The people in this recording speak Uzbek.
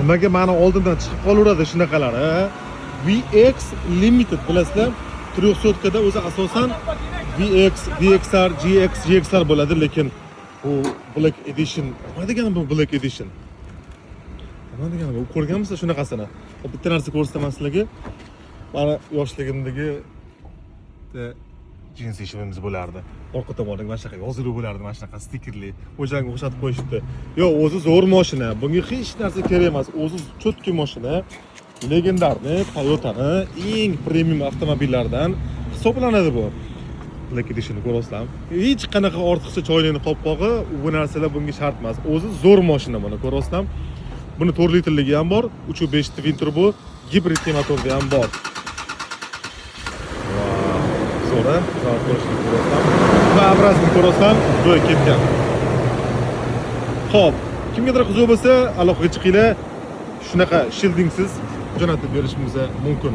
Nimaga mani oldimdan chiqib qolaveradi shunaqalar, VX Limited bilasizlar? 300 da o'zi asosan VX, VXR, GX, GXR bo'ladi, lekin bu Black Edition. Nima degani bu Black Edition? Nima degani bu? Ko'rganmisiz shunaqasini? Bitta narsa ko'rsataman sizlarga. Mana yoshligimdagi jinsi ishimiz bo'lardi. Orqa tomonda mana shunaqa yozilib bo'lardi, mana shunaqa stikerli. O'shanga o'xshatib qo'yishibdi. Yo'q, o'zi zo'r mashina. Bunga hech narsa kerak emas. O'zi cho'tki mashina. Legendarni Toyota'ni eng premium avtomobillardan hisoblanadi bu. Black Edition'ni ko'rasizlar. Hech qanaqa ortiqcha choylikni qopqog'i, bu narsalar bunga shart emas. O'zi zo'r mashina buni ko'rasizlar. Buni 4 litrligi ham bor, 3.5 twin turbo gibrid motorda ham bor. Zo'ra, zavod ko'rishni ko'rasizlar. Va obrazini ko'rasizlar, joy ketgan. Xo'p, kimgadir qiziq bo'lsa, aloqaga chiqinglar. Shunaqa shildingsiz jo'natib berishimiz mumkin.